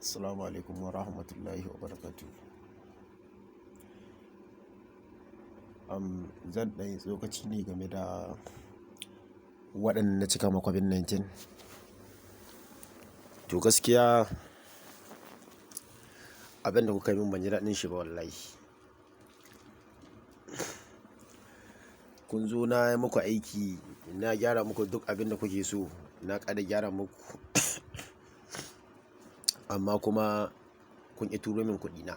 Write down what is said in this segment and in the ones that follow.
Assalamu alaikum wa rahmatullahi wa barakatu. Zan ɗanyi tsokaci ne game da waɗanda na cika ma covid-19. To gaskiya abinda kuka yi min ban ji daɗin shi ba wallahi. Kun zo na yi muku aiki, na gyara muku duk abinda kuke so, na ƙara gyara muku amma kuma kun ƙi turo min kuɗina.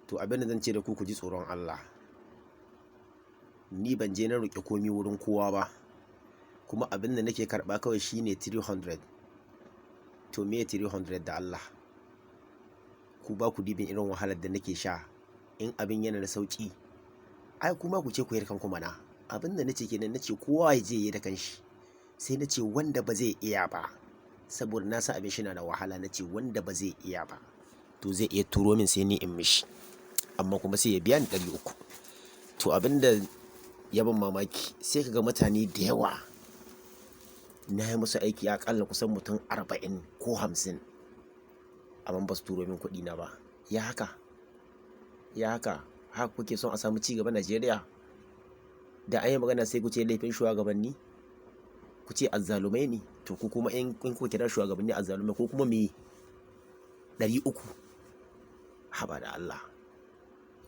To abinda zan ce da ku ji tsoron Allah. Ni ban je na roƙi komi wurin kowa ba, kuma abinda nake karɓa kawai shine 300. To me 300 da Allah? Ku ba ku dibin irin wahalar da nake sha. In abin yana da sauƙi, ai kuma ku ce ku yi kanku mana. Abinda nace kenan, nace kowa ya je ya yi da kanshi. Sai nace wanda ba zai iya ba, saboda na san abin shi na da wahala, nace wanda ba zai iya ba to zai iya turo min sai ni in mishi, amma kuma sai ya biya ni 300. To abinda ya ban mamaki, sai kaga mutane da yawa na yi musu aiki aƙalla kusan mutum 40 ko 50 amma ba su turo min kuɗi na ba. Ya haka haka kuke son a samu ci gaba Najeriya? Da an yi magana sai ku ce laifin shugabanni, ku ce azzalumai ne. To ku kuma in ku kira shugabanni azzalumai, ko kuma me 300? Haba da Allah,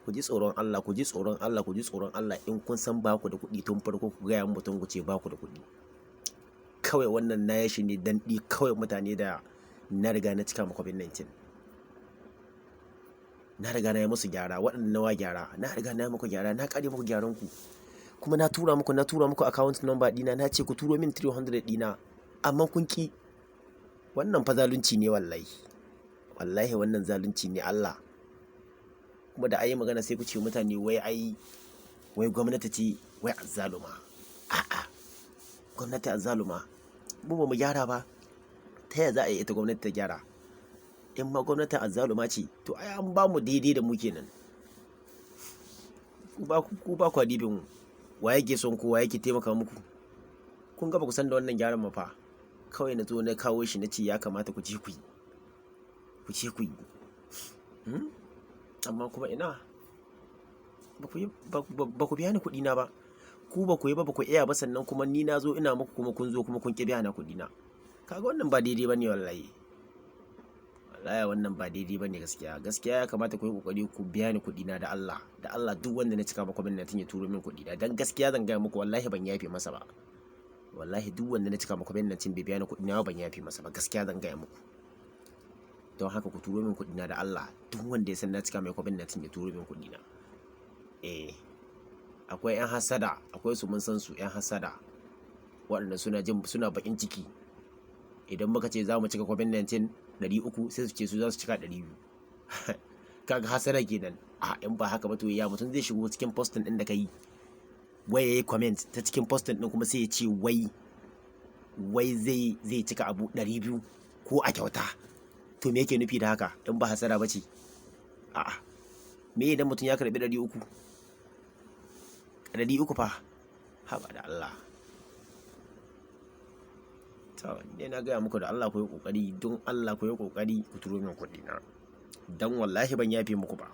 ku ji tsoron Allah, ku ji tsoron Allah, ku ji tsoron Allah. In kun san ba ku da kuɗi tun farko, ku gaya mutum ku ce ba ku da kuɗi. Kawai wannan na yashi ne dan kawai mutane da na riga na cika ma covid-19. Na riga na yi musu gyara, waɗanda nawa gyara, na riga na yi muku gyara, na ƙare muku gyaran ku, kuma na tura muku account number ɗina, na ce ku turo min 300 ɗina, amma kun ƙi. Wannan fa zalunci ne wallahi. Wallahi wannan zalunci ne Allah. Kuma da ayi magana sai ku ce mutane wai gwamnati ce wai azzaluma. A'a, gwamnati azzaluma? Mu ba mu gyara ba, ta yaya za a yi ita gwamnati ta gyara? In ma gwamnatin azzaluma ce, to ai an ba mu daidai da mu kenan. Ku ba ku dibin wa yake son ku, wa yake taimaka muku. Kun ga ba ku san da wannan gyaran ma fa. Kawai na zo na kawo shi, na ce ya kamata ku je ku yi. Amma kuma ina, ba ku biya ni kuɗi na ba. Ku ba ku yi ba, ba ku iya ba, sannan kuma ni na zo ina muku kuma kun zo kuma kun ƙi biya na kuɗi na. Kaga wannan ba daidai bane wallahi. Wallahi wannan ba daidai bane gaskiya. Gaskiya ya kamata ku yi kokari ku biya ni kuɗi na da Allah. Da Allah duk wanda na cika ma covid-19 ya turo min kuɗi na. Dan gaskiya zan gaya muku wallahi ban yafe masa ba. Wallahi duk wanda na cika ma covid-19 bai biya ni kuɗi na ban yafe masa ba. Gaskiya zan gaya muku. Don haka ku turo min kuɗi na da Allah. Duk wanda ya san na cika mai covid-19 ya turo min kuɗi na. Akwai 'yan hasada, akwai su mun san su 'yan hasada, waɗanda suna baƙin ciki idan muka ce za mu cika covid-19 300, sai su ce su za su cika 200. Kaga hasada kenan. In ba haka ba to ya mutum zai shigo cikin postin ɗin da ka yi, wai ya yi comment ta cikin postin ɗin, kuma sai ya ce wai zai cika abu 200 ko a kyauta. To me yake nufi da haka in ba hasada ba ce? Me idan mutum ya karɓi 300 fa? Haba da Allah. To ne na gaya muku da Allah ku yi ƙoƙari, don Allah ku yi ƙoƙari ku turo min kuɗi na, don wallahi ban yafe muku ba.